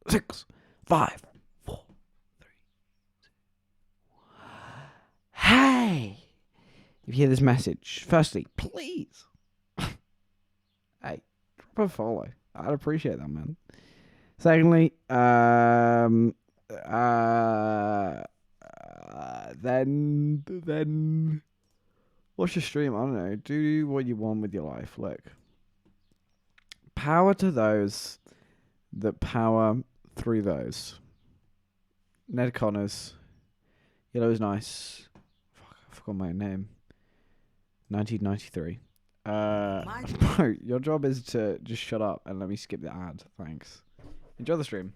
6, 5, 4, 3, 2. Hey! If you hear this message, firstly, please, hey, drop a follow. I'd appreciate that, man. Secondly, then watch your stream. I don't know. Do what you want with your life. Look, power to those that power through those. Ned Connors, Yellow's nice. Fuck, I forgot my name. 1993. Bro, your job is to just shut up and let me skip the ad. Thanks. Enjoy the stream.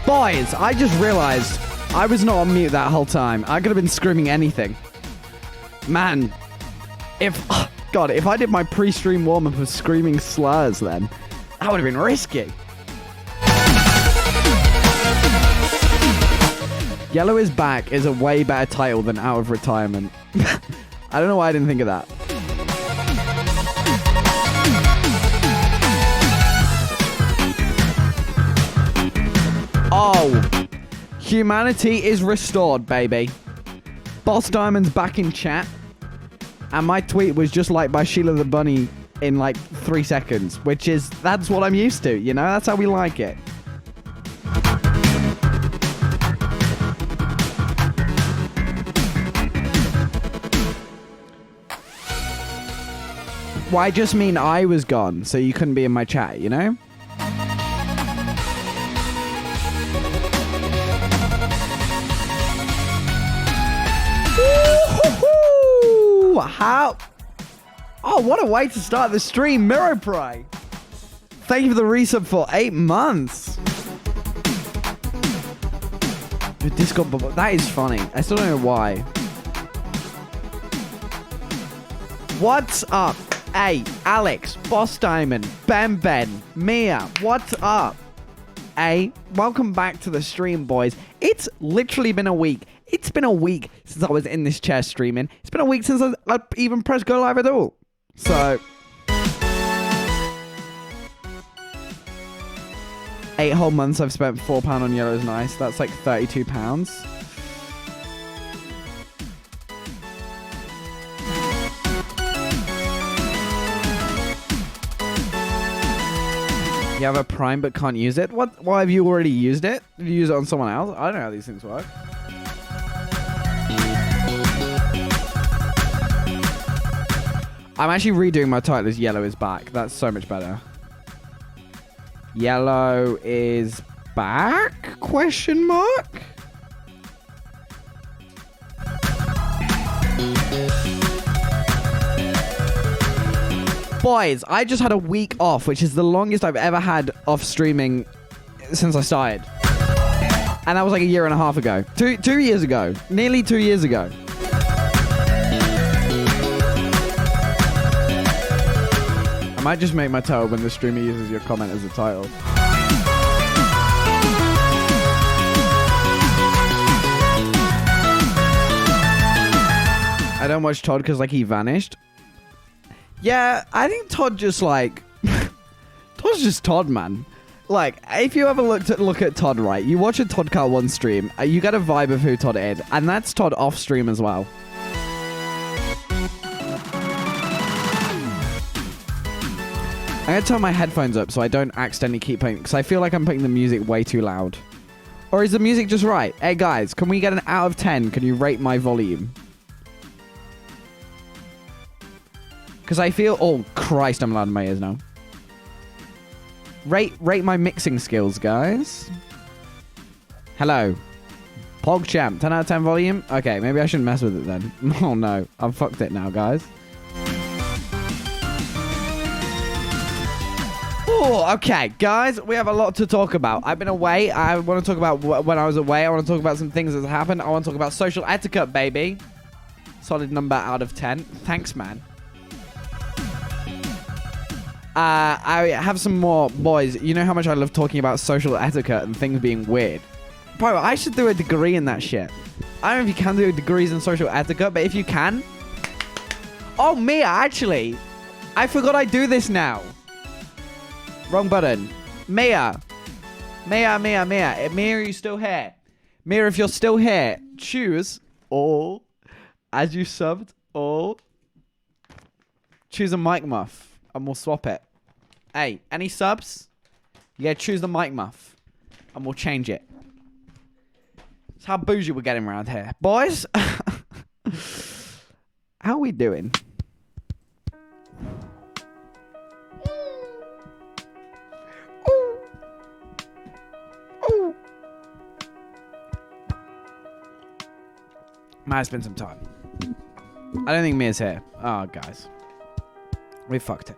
Boys, I just realized I was not on mute that whole time. I could have been screaming anything. Man, if I did my pre-stream warm-up of screaming slurs then, that would have been risky. Yellow is Back is a way better title than Out of Retirement. I don't know why I didn't think of that. Oh, humanity is restored, baby. Boss Diamond's back in chat. And my tweet was just liked by Sheila the Bunny in like 3 seconds, that's what I'm used to, you know? That's how we like it. Well, I just mean I was gone, so you couldn't be in my chat, you know? How? Oh, what a way to start the stream, Mirror Pry. Thank you for the resub for 8 months. Your Discord bubble. That is funny. I still don't know why. What's up? Hey, Alex, Boss Diamond, Ben, Mia, what's up? Hey, welcome back to the stream, boys. It's literally been a week. It's been a week since I was in this chair streaming. It's been a week since I even pressed go live at all. So, 8 whole months I've spent £4 on Yellow's Nice. That's like £32. You have a Prime but can't use it? What? Why have you already used it? Did you use it on someone else? I don't know how these things work. I'm actually redoing my title as Yellow is back. That's so much better. Yellow is back? Question mark? Boys, I just had a week off, which is the longest I've ever had off streaming since I started. And that was like a year and a half ago. 2 years ago. Nearly 2 years ago. I might just make my title when the streamer uses your comment as a title. I don't watch Todd because like he vanished. Yeah, I think Todd just like Todd's just Todd, man. Like, if you ever look at Todd, right, you watch a Todd Car 1 stream, you get a vibe of who Todd is, and that's Todd off stream as well. I'm gonna turn my headphones up so I don't accidentally keep playing, because I feel like I'm putting the music way too loud. Or is the music just right? Hey guys, can we get an out of 10? Can you rate my volume? Because I feel... Oh, Christ, I'm loud in my ears now. Rate my mixing skills, guys. Hello. PogChamp, 10 out of 10 volume? Okay, maybe I shouldn't mess with it then. Oh no, I've fucked it now, guys. Oh, okay, guys, we have a lot to talk about. I've been away. I want to talk about when I was away. I want to talk about some things that happened. I want to talk about social etiquette, baby. Solid number out of 10. Thanks, man. I have some more. Boys, you know how much I love talking about social etiquette and things being weird. Bro, I should do a degree in that shit. I don't know if you can do degrees in social etiquette, but if you can... Oh, Mia, actually. I forgot I do this now. Wrong button. Mia. Mia, are you still here? Mia, if you're still here, choose all as you subbed all. Choose a mic muff. And we'll swap it. Hey, any subs? Yeah, choose the mic muff. And we'll change it. That's how bougie we're getting around here. Boys! How are we doing? Ooh. Ooh. Might spend some time. I don't think Mia's here. Oh, guys. We fucked it.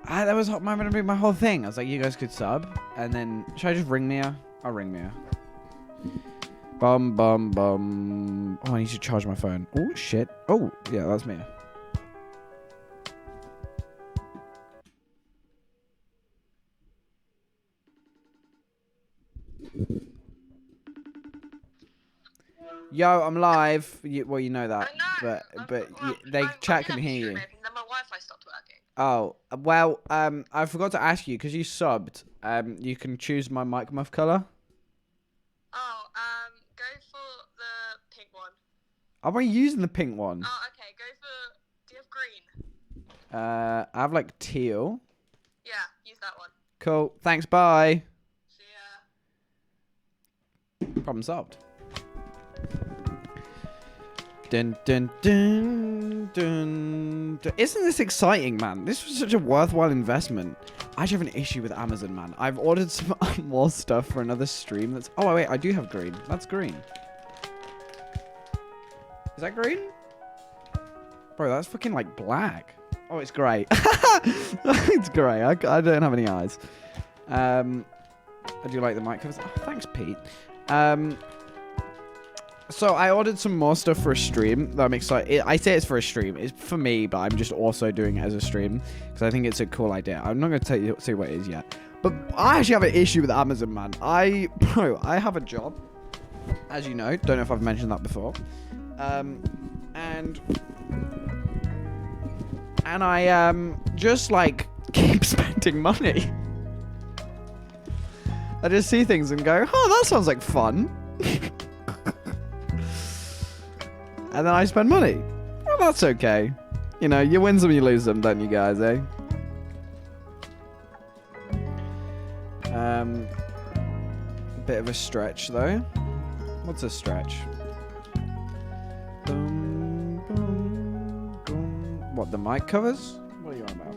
That was going to be my whole thing. I was like, you guys could sub. And then, should I just ring Mia? I'll ring Mia. Bum, bum, bum. Oh, I need to charge my phone. Oh, shit. Oh, yeah, that's Mia. Yo, I'm live. Well, you know that, but they chat can hear you. Then my Wi-Fi stopped working. Oh, well, I forgot to ask you because you subbed. You can choose my mic muff color. Oh, go for the pink one. I'm already using the pink one. Oh, okay. Go for. Do you have green? I have like teal. Yeah, use that one. Cool. Thanks. Bye. See ya. Problem solved. Dun, dun, dun, dun, dun. Isn't this exciting, man? This was such a worthwhile investment. I actually have an issue with Amazon, man. I've ordered some more stuff for another stream. That's... Oh, wait, I do have green. That's green. Is that green? Bro, that's fucking like black. Oh, it's grey. It's grey. I don't have any eyes. I do like the mic covers. Oh, thanks, Pete. So I ordered some more stuff for a stream that I'm excited. I say it's for a stream. It's for me, but I'm just also doing it as a stream because I think it's a cool idea. I'm not going to say what it is yet. But I actually have an issue with Amazon, man. I have a job, as you know. Don't know if I've mentioned that before. And I just like keep spending money. I just see things and go, oh, that sounds like fun. And then I spend money. Well, that's okay. You know, you win some, you lose some, don't you guys, eh? Bit of a stretch though. What's a stretch? Boom, boom, boom. What, the mic covers? What are you on about?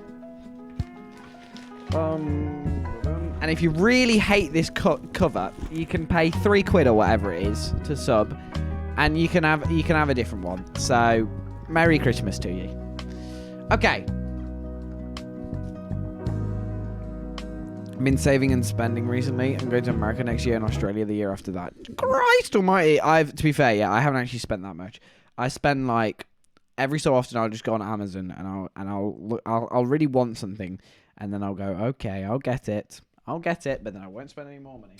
And if you really hate this cover, you can pay £3 or whatever it is to sub, and you can have a different one. So, Merry Christmas to you. Okay. I've been saving and spending recently. I'm going to America next year and Australia the year after that. Christ almighty. To be fair, yeah, I haven't actually spent that much. I spend like every so often I'll just go on Amazon and I'll really want something, and then I'll go, okay, I'll get it, but then I won't spend any more money.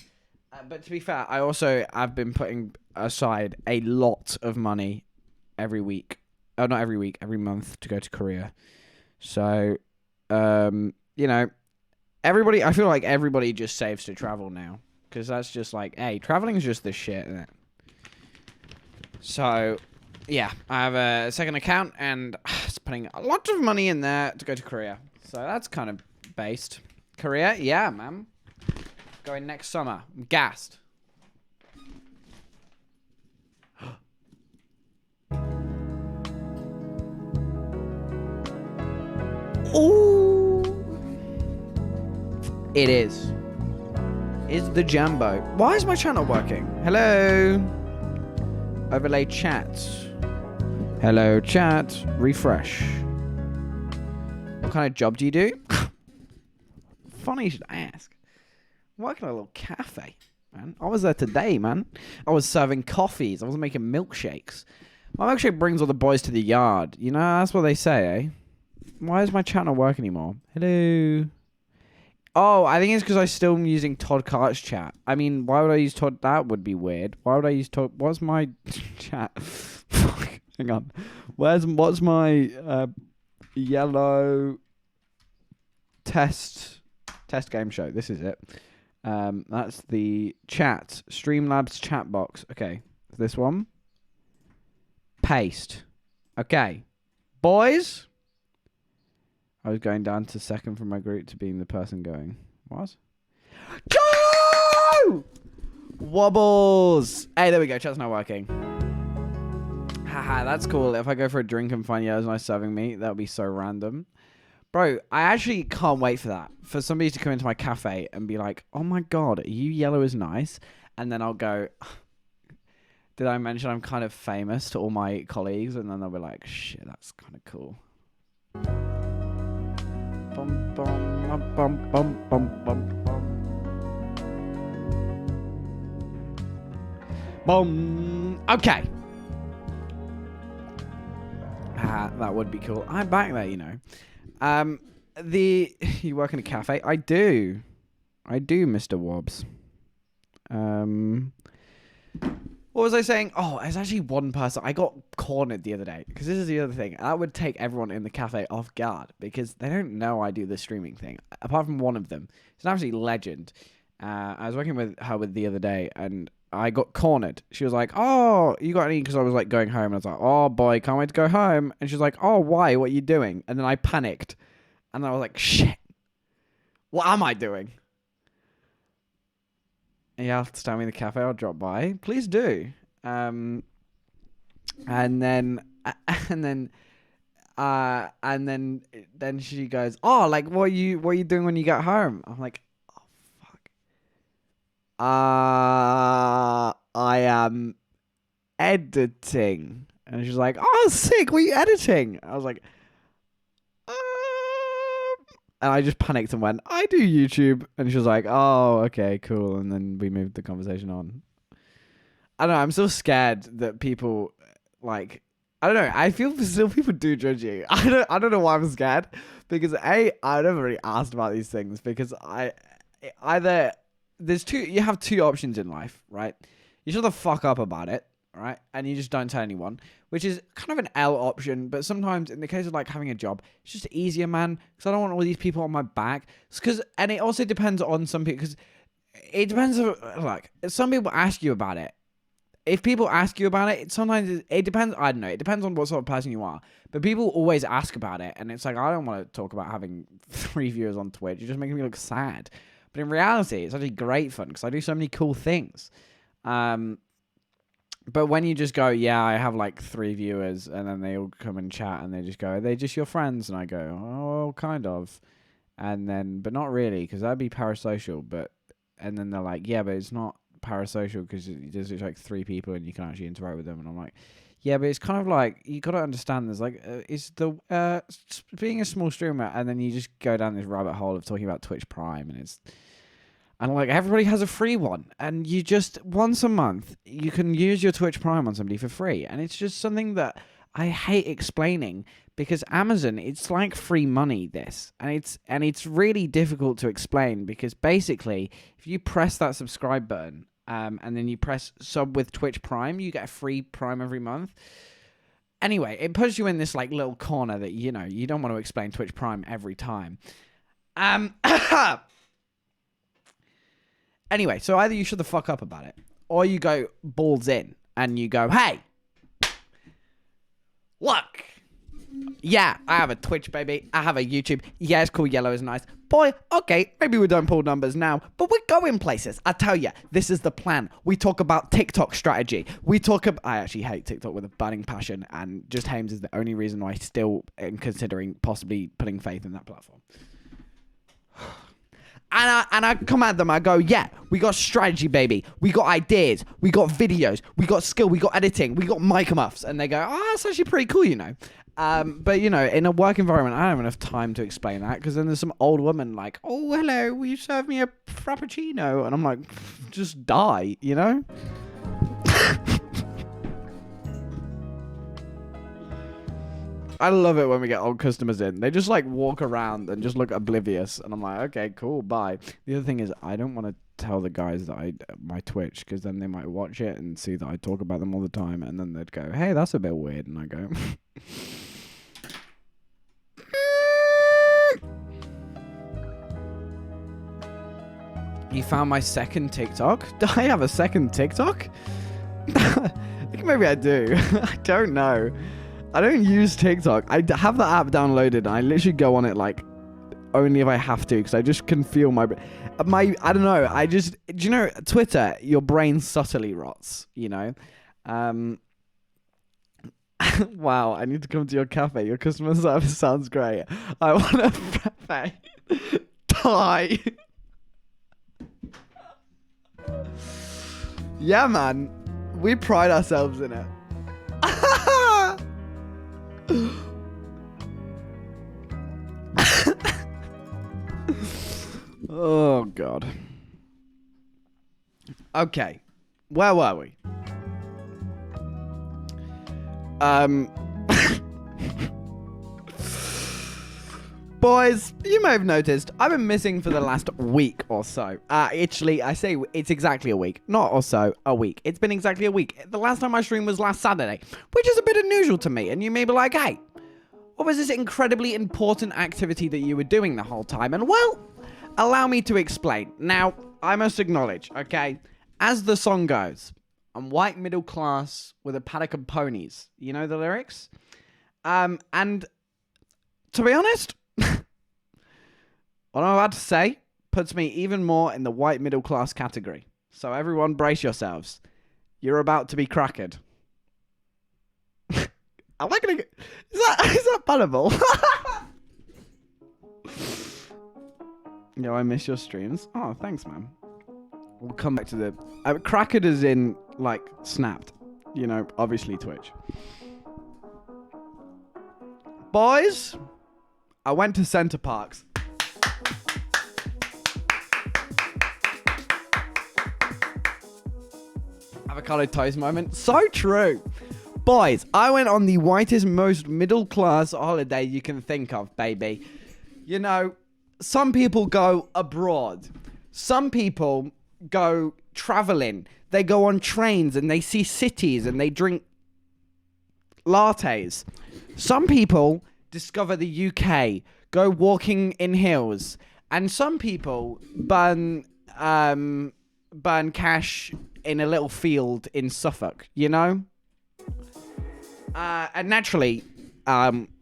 But to be fair, I've been putting aside a lot of money every week. Oh, not every week, every month to go to Korea. So, you know, I feel like everybody just saves to travel now, because that's just like, hey, traveling is just the shit, isn't it? So, yeah, I have a second account and spending a lot of money in there to go to Korea. So that's kind of based. Korea, yeah, man. Going next summer. I'm gassed. Ooh. It is. It's the Jambo. Why is my channel working? Hello. Overlay chat. Hello, chat. Refresh. What kind of job do you do? Funny you should ask. I'm working at a little cafe, man. I was there today, man. I was serving coffees. I was making milkshakes. My milkshake brings all the boys to the yard. You know, that's what they say, eh? Why does my chat not work anymore? Hello. Oh, I think it's because I'm still using Todd Cart's chat. I mean, why would I use Todd? That would be weird. Why would I use Todd? What's my chat? Hang on. What's my yellow test game show? This is it. That's the chat. Streamlabs chat box. Okay. This one. Paste. Okay. Boys. I was going down to second from my group to being the person going. What? Go! Wobbles! Hey, there we go. Chat's not working. Haha, that's cool. If I go for a drink and find Yellow's nice serving me, that would be so random. Bro, I actually can't wait for that. For somebody to come into my cafe and be like, oh my god, are you Yellow is nice? And then I'll go, did I mention I'm kind of famous to all my colleagues? And then they'll be like, shit, that's kind of cool. Bum, bum, bum, bum, bum, bum, bum. Boom. Okay. That would be cool. I'm back there, you know. You work in a cafe? I do, Mr. Wobbs. What was I saying? Oh, there's actually one person. I got cornered the other day, because this is the other thing. That would take everyone in the cafe off guard, because they don't know I do the streaming thing. Apart from one of them. It's an absolute legend. I was working with her the other day, and I got cornered. She was like, oh, you got any? Because I was like going home, and I was like, oh boy, can't wait to go home. And she was like, oh, why? What are you doing? And then I panicked. And I was like, shit. What am I doing? You have to tell me in the cafe. I'll drop by. Please do. And then she goes, oh, like what are you doing when you get home? I'm like, oh fuck. I am editing. And she's like, oh, sick. What are you editing? I was like, and I just panicked and went, I do YouTube. And she was like, oh, okay, cool. And then we moved the conversation on. I don't know. I'm still scared that people, like, I don't know. I feel still people do judge you. I don't know why I'm scared. Because I never really asked about these things. Because you have two options in life, right? You shut the fuck up about it, right? And you just don't tell anyone, which is kind of an L option. But sometimes in the case of like having a job, it's just easier, man. Because I don't want all these people on my back. And it also depends on some people. Because it depends on, like, some people ask you about it. If people ask you about it, sometimes it depends. I don't know. It depends on what sort of person you are. But people always ask about it. And it's like, I don't want to talk about having 3 viewers on Twitch. You're just making me look sad. But in reality, it's actually great fun because I do so many cool things. But when you just go, yeah, I have like 3 viewers, and then they all come and chat, and they just go, are they just your friends? And I go, oh, kind of. And then, but not really, because that'd be parasocial. And then they're like, yeah, but it's not parasocial because there's like 3 people and you can actually interact with them. And I'm like, yeah, but it's kind of like, you got to understand, there's like, it's the, being a small streamer, and then you just go down this rabbit hole of talking about Twitch Prime, and like everybody has a free one, and you just once a month you can use your Twitch Prime on somebody for free, and it's just something that I hate explaining because Amazon, it's like free money and it's really difficult to explain because basically if you press that subscribe button and then you press sub with Twitch Prime, you get a free Prime every month. Anyway, it puts you in this like little corner that you don't want to explain Twitch Prime every time. Anyway, so either you shut the fuck up about it, or you go balls in and you go, hey, look, yeah, I have a Twitch, baby. I have a YouTube. Yeah, it's cool. Yellow is nice. Boy, okay, maybe we don't pull numbers now, but we're going places. I tell you, this is the plan. We talk about TikTok strategy. I actually hate TikTok with a burning passion, and just Hames is the only reason why I still am considering possibly putting faith in that platform. And I come at them, I go, yeah, we got strategy, baby. We got ideas. We got videos. We got skill. We got editing. We got mic muffs. And they go, oh, that's actually pretty cool, But, in a work environment, I don't have enough time to explain that because then there's some old woman like, oh, hello, will you serve me a frappuccino? And I'm like, just die, I love it when we get old customers in. They just like walk around and just look oblivious. And I'm like, okay, cool, bye. The other thing is I don't want to tell the guys that my Twitch because then they might watch it and see that I talk about them all the time. And then they'd go, hey, that's a bit weird. And I go... You found my second TikTok? Do I have a second TikTok? I think maybe I do. I don't know. I don't use TikTok. I have the app downloaded and I literally go on it like only if I have to because I just can feel my I don't know. Twitter, your brain subtly rots, Wow, I need to come to your cafe. Your customer service sounds great. I want a frappe. Die. Yeah, man. We pride ourselves in it. Oh, God. Okay. Where were we? Boys, you may have noticed I've been missing for the last week or so. Actually, I say it's exactly a week. Not or so, a week. It's been exactly a week. The last time I streamed was last Saturday, which is a bit unusual to me. And you may be like, hey, what was this incredibly important activity that you were doing the whole time? And well, allow me to explain. Now, I must acknowledge, okay, as the song goes, I'm white middle class with a paddock of ponies. You know the lyrics? And to be honest, what I'm about to say puts me even more in the white middle class category. So everyone brace yourselves. You're about to be cracked. Am I gonna get... Is that punnable? Yo, I miss your streams. Oh, thanks, man. We'll come back to the... cracked as in, like, snapped. Obviously Twitch. Boys, I went to Center Parks. Avocado toast moment. So true. Boys, I went on the whitest, most middle-class holiday you can think of, baby. Some people go abroad. Some people go traveling. They go on trains and they see cities and they drink lattes. Some people discover the UK, go walking in hills. And some people burn cash in a little field in Suffolk, And naturally,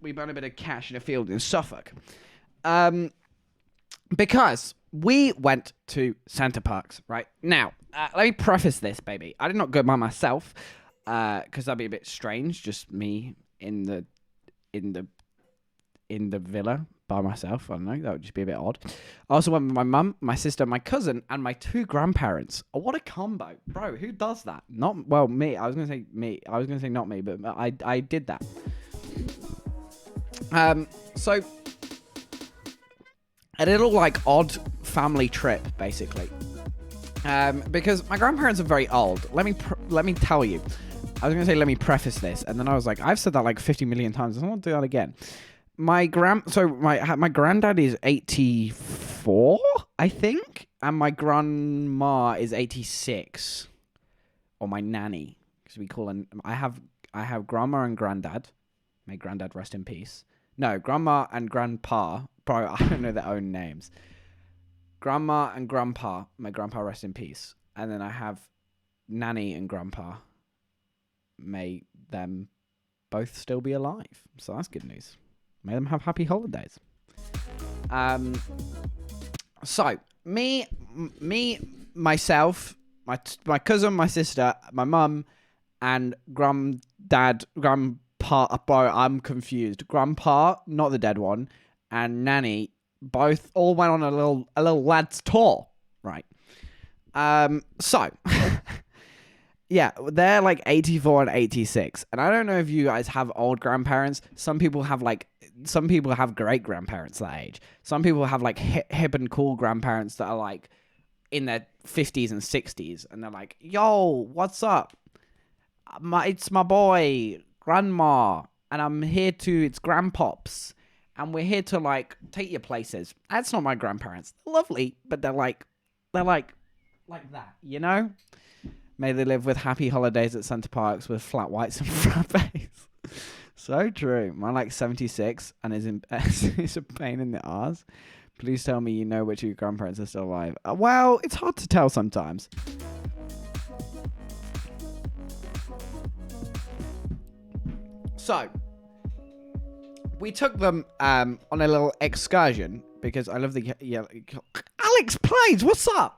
we burn a bit of cash in a field in Suffolk. Because we went to Center Parcs, right? Now, let me preface this, baby. I did not go by myself, because that'd be a bit strange, just me in the villa by myself. I don't know, that would just be a bit odd. I also went with my mum, my sister, my cousin, and my 2 grandparents. Oh, what a combo. Bro, who does that? Me. I was going to say me. I was going to say not me, but I did that. So a little like odd family trip, basically. Because my grandparents are very old. Let me tell you. I was going to say, let me preface this, and then I was like, I've said that like 50 million times. I don't want to do that again. My granddad is 84, I think, and my grandma is 86, or my nanny, because we call her. I have grandma and granddad. May granddad rest in peace. No, grandma and grandpa. Bro, I don't know their own names. Grandma and grandpa. May grandpa rest in peace. And then I have nanny and grandpa. May them both still be alive. So that's good news. May them have happy holidays. So me, myself, my cousin, my sister, my mum, and grandpa. Bro, I'm confused. Grandpa, not the dead one, and nanny, both all went on a little lad's tour, right? So. Yeah, they're like 84 and 86. And I don't know if you guys have old grandparents. Some people have great grandparents that age. Some people have like hip and cool grandparents that are like in their 50s and 60s. And they're like, yo, what's up? It's my boy, grandma. And it's grandpops. And we're here to like take you places. That's not my grandparents. They're lovely, but they're like that, you know? May they live with happy holidays at Center Parcs with flat whites and frappes. So true. Mine like 76 and is a pain in the arse. Please tell me you know which of your grandparents are still alive. Well, it's hard to tell sometimes. So, we took them on a little excursion because I love the... Yeah, Alex Plays, what's up?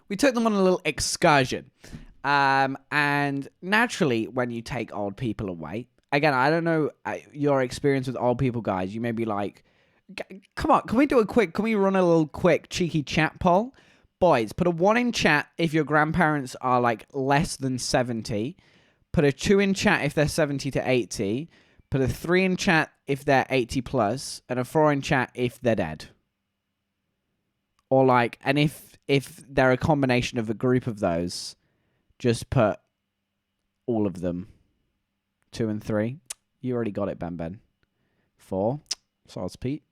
We took them on a little excursion. And naturally, when you take old people away, again, I don't know your experience with old people, guys. You may be like, come on, can we run a little quick cheeky chat poll? Boys, put a 1 in chat if your grandparents are like less than 70. Put a 2 in chat if they're 70 to 80. Put a 3 in chat if they're 80 plus. And a 4 in chat if they're dead. Or like, and if they're a combination of a group of those, just put all of them. 2 and 3. You already got it, Ben. 4. Soz Pete.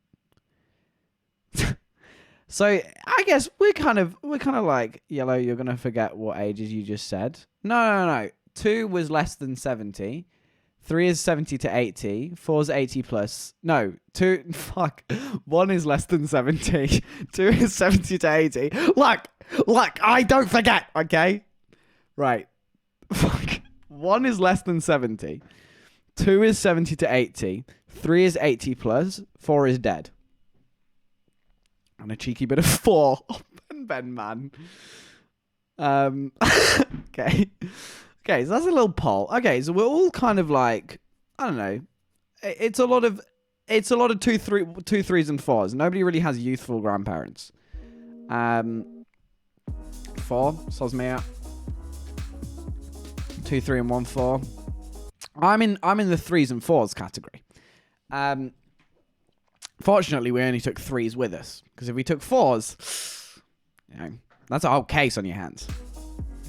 So I guess we're kind of like, Yellow, you're gonna forget what ages you just said. No. 2 was less than 70. 3 is 70 to 80. 4 is 80 plus. No, 2... Fuck. 1 is less than 70. 2 is 70 to 80. Look, I don't forget, okay? Right. Fuck. 1 is less than 70. 2 is 70 to 80. 3 is 80 plus. 4 is dead. And a cheeky bit of 4. Oh, Ben, man. Okay. Okay, so that's a little poll. Okay, so we're all kind of like, I don't know. It's a lot of 2, 3s and 4s. Nobody really has youthful grandparents. 4, soz me out. 2, 3, and 1, 4. I'm in the 3s and 4s category. Fortunately, we only took 3s with us, because if we took 4s, you know, that's a whole case on your hands.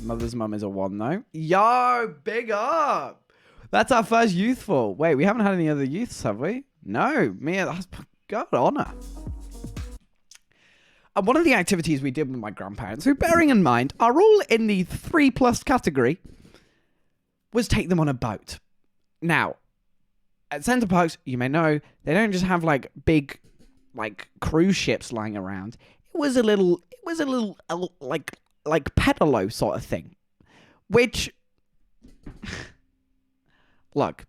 Mother's mum is a 1 though. Yo, big up. That's our first youthful. Wait, we haven't had any other youths, have we? No, that's God honor. And one of the activities we did with my grandparents, who, bearing in mind, are all in the 3+ category, was take them on a boat. Now, at Center Parcs, you may know, they don't just have like big, like cruise ships lying around. It was a little like pedalo sort of thing, which, look,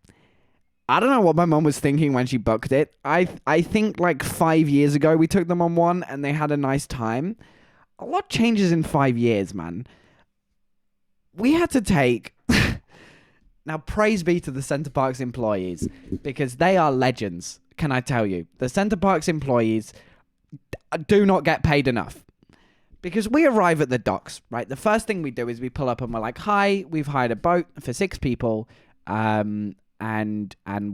I don't know what my mum was thinking when she booked it. I think like 5 years ago we took them on one and they had a nice time. A lot changes in 5 years, man. We had to take. Now, praise be to the Center Parcs employees because they are legends. Can I tell you, the Center Parcs employees do not get paid enough. Because we arrive at the docks, right? The first thing we do is we pull up and we're like, "Hi, we've hired a boat for 6 people, and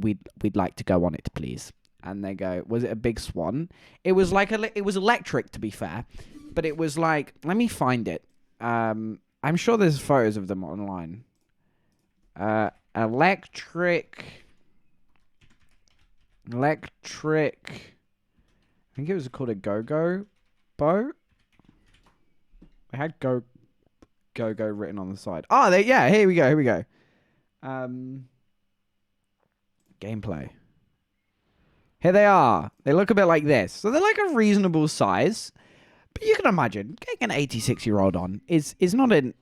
we'd like to go on it, please." And they go, "Was it a big swan?" It was like it was electric, to be fair, but it was like, let me find it. I'm sure there's photos of them online. Electric. I think it was called a go-go boat. I had go written on the side. Oh, yeah, here we go. Gameplay. Here they are. They look a bit like this. So they're like a reasonable size. But you can imagine getting an 86-year-old on is not an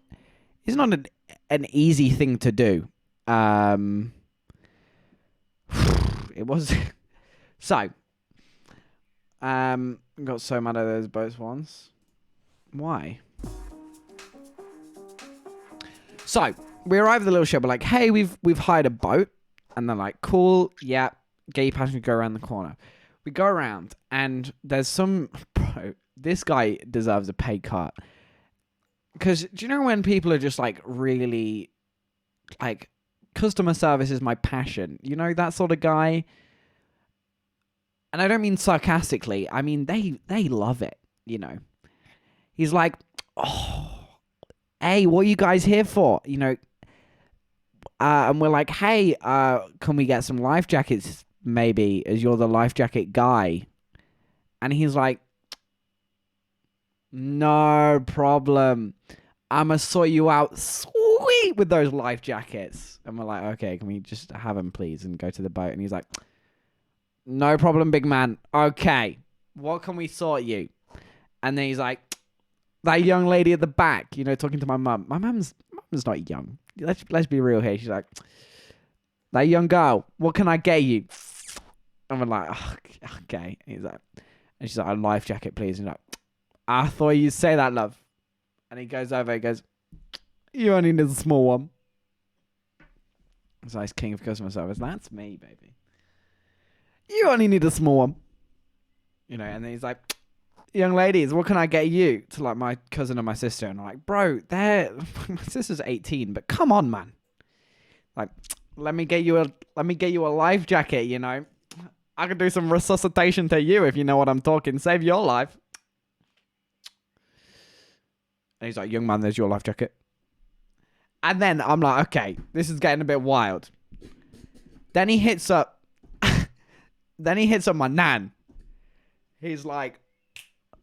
easy thing to do. It was so got so mad at those boats once. Why? So we arrive at the little shop. We're like, "Hey, we've hired a boat," and they're like, "Cool, yeah, get your passenger, go around the corner." We go around, and there's some bro. This guy deserves a pay cut because do you know when people are just like really like customer service is my passion? You know that sort of guy. And I don't mean sarcastically. I mean they love it. You know, he's like, "Oh. Hey, what are you guys here for?" You know, and we're like, "Hey, can we get some life jackets, maybe, as you're the life jacket guy?" And he's like, "No problem. I'ma sort you out sweet with those life jackets." And we're like, "Okay, can we just have them, please, and go to the boat?" And he's like, "No problem, big man. Okay, what can we sort you?" And then he's like, "That young lady at the back, you know, talking to my mum. My mum's not young. Let's be real here." She's like, "That young girl, what can I get you?" And we're like, "Oh, okay." And he's like, and she's like, "A life jacket, please." And he's like, "I thought you'd say that, love." And he goes over, he goes, "You only need a small one." So he's king of customer service. That's me, baby. "You only need a small one." You know, and then he's like, "Young ladies, what can I get you?" To like my cousin and my sister. And I'm like, "Bro, my sister's 18, but come on, man. Like, let me get you a life jacket, you know. I could do some resuscitation to you if you know what I'm talking. Save your life." And he's like, "Young man, there's your life jacket." And then I'm like, okay, this is getting a bit wild. Then he hits up my nan. He's like,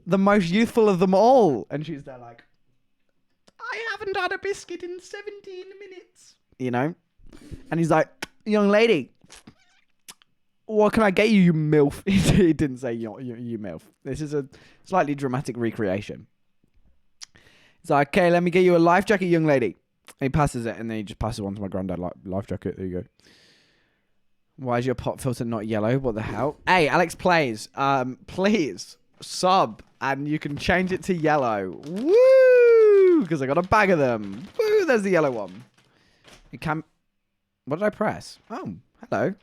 "The most youthful of them all." And she's there like, "I haven't had a biscuit in 17 minutes. You know? And he's like, "Young lady, what can I get you, you MILF?" He didn't say you MILF. This is a slightly dramatic recreation. He's like, "Okay, let me get you a life jacket, young lady." And he passes it, and then he just passes one to my granddad, like, "Life jacket, there you go." "Why is your pop filter not yellow? What the hell?" Hey, Alex Plays, please sub, and you can change it to yellow. Woo! Because I got a bag of them. Woo! There's the yellow one. It can. What did I press? Oh, hello.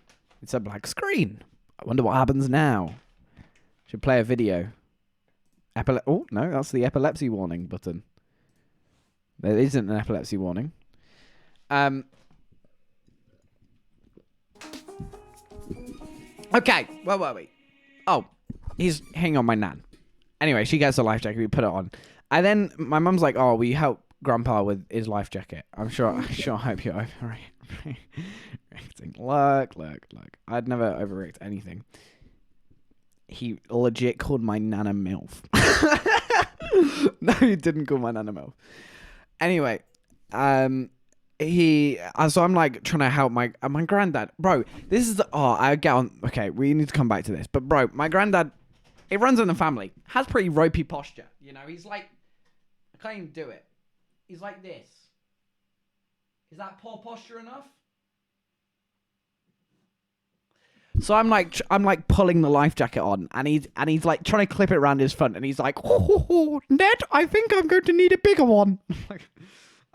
It's a black screen. I wonder what happens now. Should play a video. Oh no, that's the epilepsy warning button. There isn't an epilepsy warning. Okay, where were we? Oh, he's hanging on my nan. Anyway, she gets a life jacket. We put it on. And then my mum's like, "Oh, will you help Grandpa with his life jacket?" I hope you're overreacting. Look. I'd never overreact anything. He legit called my nana MILF. No, he didn't call my nana MILF. Anyway, so I'm like trying to help my granddad. Bro, this is I get on. Okay, we need to come back to this. But bro, my granddad, it runs in the family, has pretty ropey posture. You know, he's like, I can't even do it. He's like this. Is that poor posture enough? So I'm like pulling the life jacket on, and he's like trying to clip it around his front, and he's like, oh, Ned, I think I'm going to need a bigger one. Like,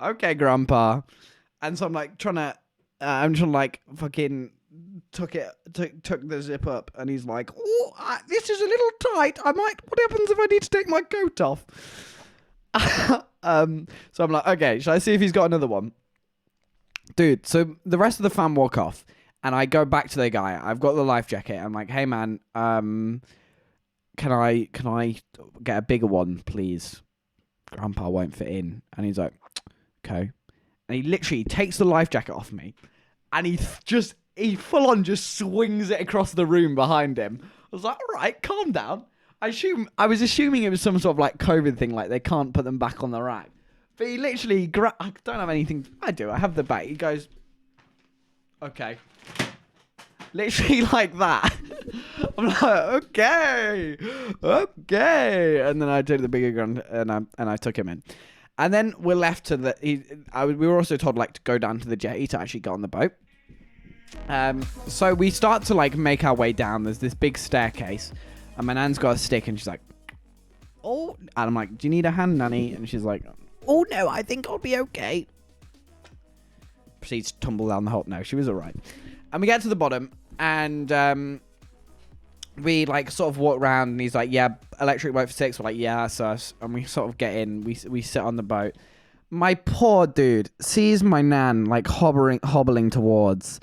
okay, Grandpa. And so I'm like trying to like fucking took the zip up, and he's like, oh, this is a little tight. What happens if I need to take my coat off? So I'm like, okay, shall I see if he's got another one? Dude, so the rest of the fam walk off, and I go back to the guy. I've got the life jacket. I'm like, hey man, can I get a bigger one, please? Grandpa won't fit in. And he's like, okay. And he literally takes the life jacket off me, and he full on just swings it across the room behind him. I was like, all right, calm down. I was assuming it was some sort of like COVID thing, like they can't put them back on the rack. But he literally, I don't have anything. I do. I have the bait. He goes, okay. Literally like that. I'm like, okay. And then I did the bigger gun, and I took him in. And then we're left to we were also told like to go down to the jetty to actually get on the boat. So we start to like make our way down. There's this big staircase, and my nan's got a stick, and she's like, oh, and I'm like, do you need a hand, Nanny? And she's like, oh no, I think I'll be okay. Proceeds to tumble down the hole. No, she was all right. And we get to the bottom, and we like sort of walk around, and he's like, yeah, electric boat for 6. We're like, yeah, that's us. And we sort of get in. We sit on the boat. My poor dude sees my nan like hobbling towards,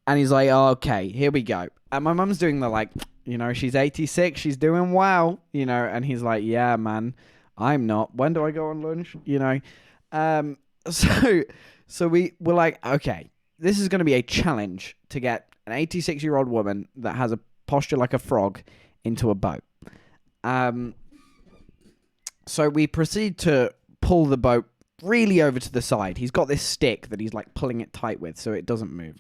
and he's like, oh, okay, here we go. And my mum's doing the like, she's 86, she's doing well, and he's like, yeah, man, I'm not. When do I go on lunch? So we're like, okay, this is going to be a challenge to get an 86-year-old woman that has a posture like a frog into a boat. So we proceed to pull the boat really over to the side. He's got this stick that he's like pulling it tight with so it doesn't move.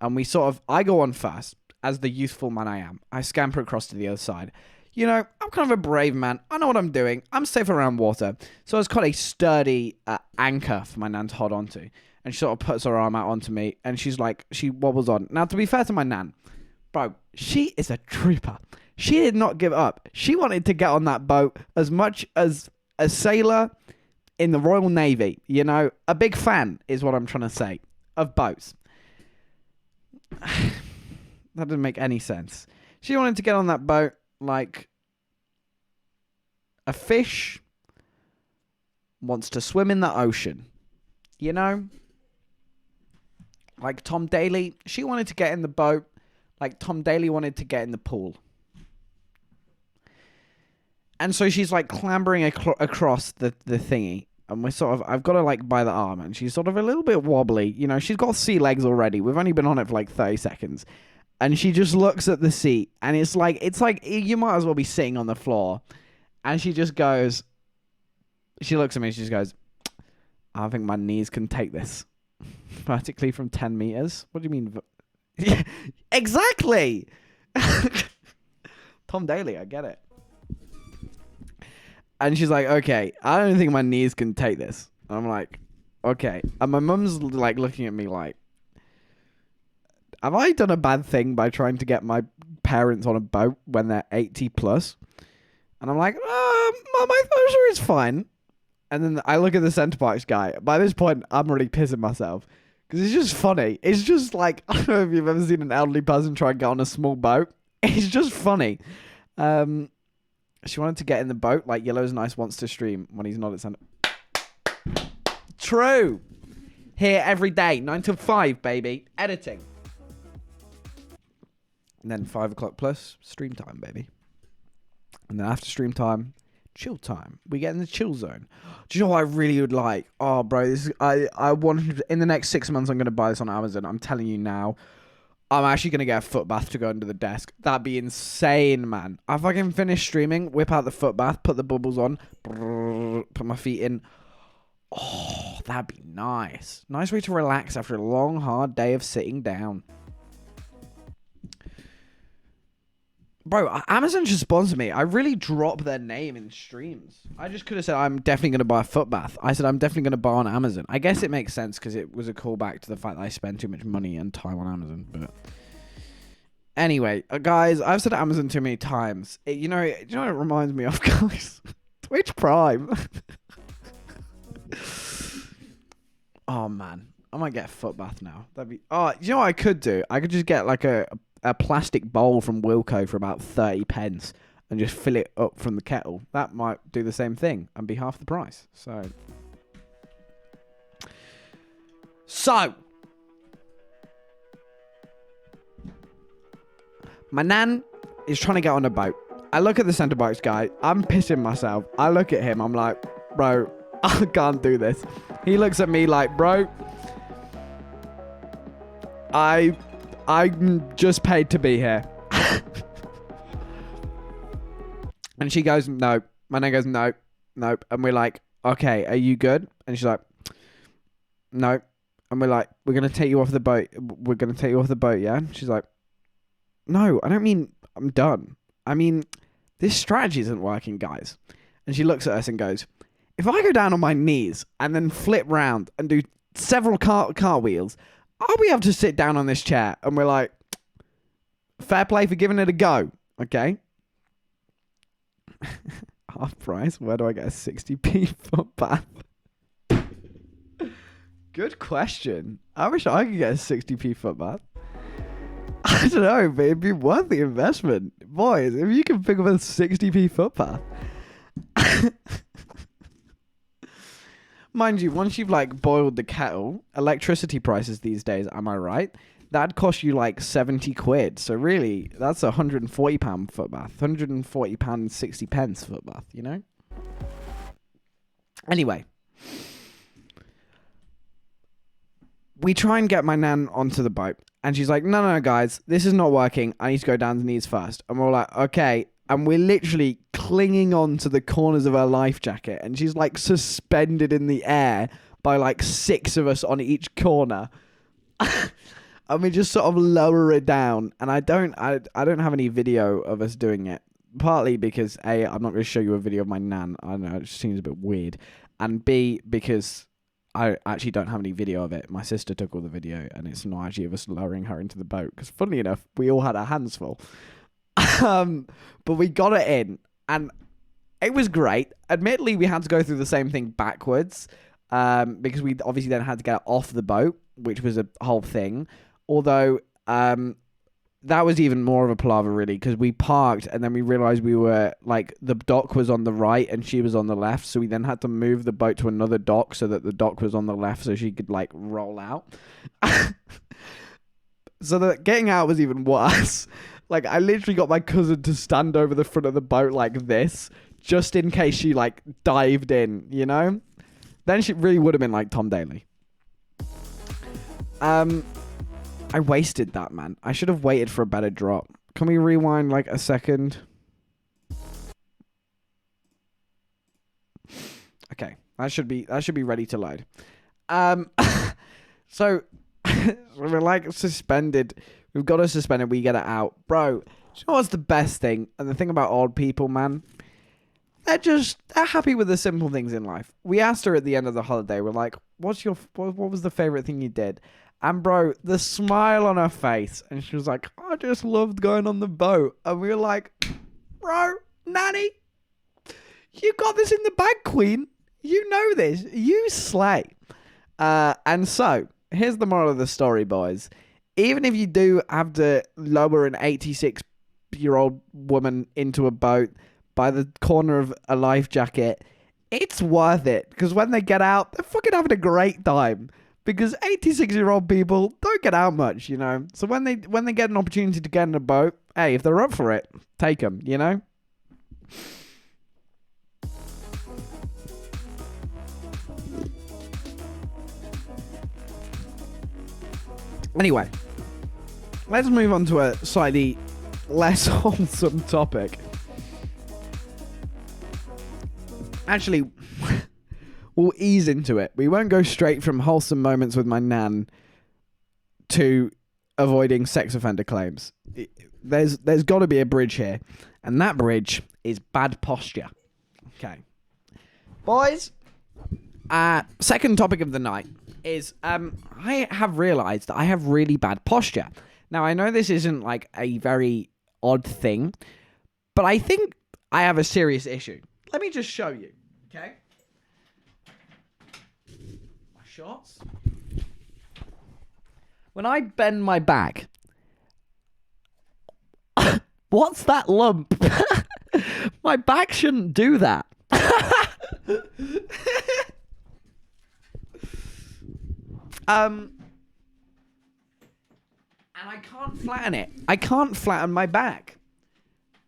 And I go on first, as the youthful man I am. I scamper across to the other side. I'm kind of a brave man. I know what I'm doing. I'm safe around water. So it's got a sturdy anchor for my nan to hold onto. And she sort of puts her arm out onto me, and she's like, she wobbles on. Now, to be fair to my nan, bro, she is a trooper. She did not give up. She wanted to get on that boat as much as a sailor in the Royal Navy. A big fan is what I'm trying to say of boats. That didn't make any sense. She wanted to get on that boat like a fish wants to swim in the ocean. Like Tom Daly, she wanted to get in the boat like Tom Daly wanted to get in the pool. And so she's like clambering across the thingy. And I've got her like by the arm, and she's sort of a little bit wobbly. She's got sea legs already. We've only been on it for like 30 seconds. And she just looks at the seat, and it's like you might as well be sitting on the floor. And she looks at me and she just goes, I think my knees can take this. Vertically from 10 meters? What do you mean? Exactly! Tom Daly, I get it. And she's like, okay, I don't think my knees can take this. And I'm like, okay. And my mum's like looking at me like, have I done a bad thing by trying to get my parents on a boat when they're 80 plus? And I'm like, Mum, I'm sure it's fine. And then I look at the Center Parks guy. By this point, I'm already pissing myself. Because it's just funny. It's just like, I don't know if you've ever seen an elderly person try and get on a small boat. It's just funny. She wanted to get in the boat like Yellow's Nice wants to stream when he's not at Center. True. Here every day, 9 till 5, baby. Editing. And then 5 o'clock plus, stream time, baby. And then after stream time, chill time. We get in the chill zone. Do you know what I really would like? Oh, bro, I wanted in the next 6 months. I'm going to buy this on Amazon. I'm telling you now. I'm actually going to get a foot bath to go under the desk. That'd be insane, man. I fucking finish streaming, whip out the foot bath, put the bubbles on, put my feet in. Oh, that'd be nice. Nice way to relax after a long, hard day of sitting down. Bro, Amazon should sponsor me. I really drop their name in streams. I just could have said, I'm definitely going to buy a foot bath. I said, I'm definitely going to buy on Amazon. I guess it makes sense because it was a callback to the fact that I spend too much money and time on Amazon. But Anyway, guys, I've said Amazon too many times. You know what it reminds me of, guys? Twitch Prime. Oh man, I might get a foot bath now. That'd be. Oh, you know what I could do? I could just get like a plastic bowl from Wilko for about 30 pence and just fill it up from the kettle. That might do the same thing and be half the price. So. My nan is trying to get on a boat. I look at the centre box guy. I'm pissing myself. I look at him. I'm like, bro, I can't do this. He looks at me like, bro, I'm just paid to be here. And she goes, no. My nan goes, no. And we're like, okay, are you good? And she's like, no. And we're like, we're going to take you off the boat. We're going to take you off the boat, yeah? And she's like, no, I don't mean I'm done. I mean, this strategy isn't working, guys. And she looks at us and goes, if I go down on my knees and then flip round and do several cartwheels, I'll be able to sit down on this chair. And we're like, fair play for giving it a go. Okay. Half price. Where do I get a 60p foot bath? Good question. I wish I could get a 60p foot bath. I don't know, but it'd be worth the investment. Boys, if you can pick up a 60p footpath. Mind you, once you've like boiled the kettle, electricity prices these days, am I right? That'd cost you like 70 quid. So really, that's a £140 footbath. £140 60 pence footbath, you know? Anyway. We try and get my nan onto the boat. And she's like, no, guys, this is not working. I need to go down to knees first. And we're like, okay. And we're literally clinging on to the corners of her life jacket. And she's like suspended in the air by like 6 of us on each corner. And we just sort of lower it down. And I don't have any video of us doing it. Partly because A, I'm not going to show you a video of my nan. I don't know, it just seems a bit weird. And B, because I actually don't have any video of it. My sister took all the video, and it's not actually of us lowering her into the boat. Because funnily enough, we all had our hands full. But we got it in, and it was great. Admittedly, we had to go through the same thing backwards, because we obviously then had to get it off the boat, which was a whole thing. Although, that was even more of a palaver, really, because we parked and then we realized we were like the dock was on the right and she was on the left. So we then had to move the boat to another dock so that the dock was on the left so she could like roll out. So that getting out was even worse. Like I literally got my cousin to stand over the front of the boat like this just in case she like dived in, you know? Then she really would have been like Tom Daly. I wasted that, man. I should have waited for a better drop. Can we rewind like a second? Okay, that should be ready to load. So we're like suspended. We've got her suspended. We get it out, bro. Do you know what's the best thing? And the thing about old people, man, they're happy with the simple things in life. We asked her at the end of the holiday. We're like, what was the favorite thing you did? And bro, the smile on her face. And she was like, I just loved going on the boat. And we were like, bro, nanny, you got this in the bag, queen. You know this. You slay. And so, here's the moral of the story, boys. Even if you do have to lower an 86-year-old woman into a boat by the corner of a life jacket, it's worth it. Because when they get out, they're fucking having a great time. Because 86-year-old people don't get out much, you know. So when they get an opportunity to get in a boat, hey, if they're up for it, take them, you know. Anyway, let's move on to a slightly less wholesome topic. Actually, we'll ease into it. We won't go straight from wholesome moments with my nan to avoiding sex offender claims. There's got to be a bridge here. And that bridge is bad posture. Okay. Boys, second topic of the night is I have realised that I have really bad posture. Now, I know this isn't like a very odd thing, but I think I have a serious issue. Let me just show you, okay? My shorts. When I bend my back, what's that lump? My back shouldn't do that. And I can't flatten it. I can't flatten my back.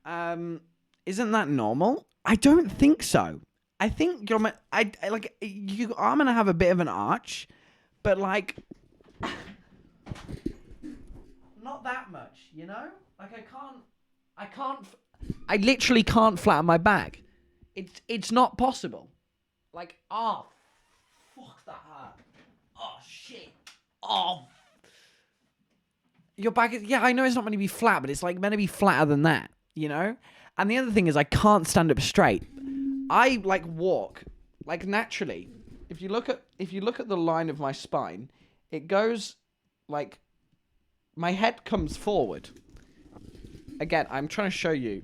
Isn't that normal? I don't think so. I think I'm gonna have a bit of an arch, but like, not that much, you know? Like I literally can't flatten my back. It's not possible. Like, oh, fuck that hurt. Oh shit. Oh. Your back is, yeah, I know it's not meant to be flat, but it's like meant to be flatter than that, you know? And the other thing is I can't stand up straight. I like walk like naturally. If you look at the line of my spine, it goes like my head comes forward. Again, I'm trying to show you.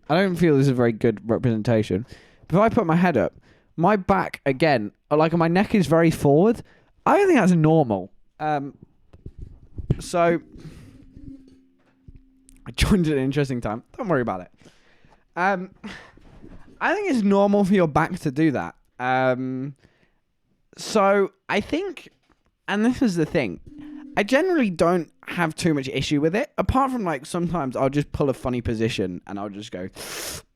I don't feel this is a very good representation. But if I put my head up, my back again, like my neck is very forward. I don't think that's normal. So I joined at an interesting time. Don't worry about it. I think it's normal for your back to do that. So I think, and this is the thing, I generally don't have too much issue with it. Apart from like sometimes I'll just pull a funny position and I'll just go,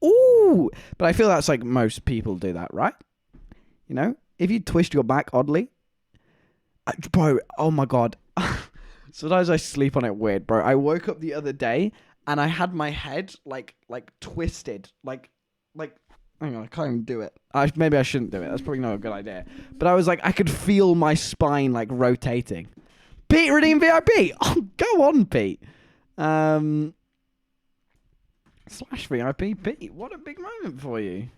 ooh. But I feel that's like most people do that, right? You know, if you twist your back oddly, bro. Oh my god. Sometimes I sleep on it weird, bro. I woke up the other day and I had my head like twisted, like. Hang on, I can't even do it. Maybe I shouldn't do it. That's probably not a good idea. But I was like, I could feel my spine like rotating. Pete, redeem VIP. Oh, go on, Pete. /VIP. Pete, what a big moment for you.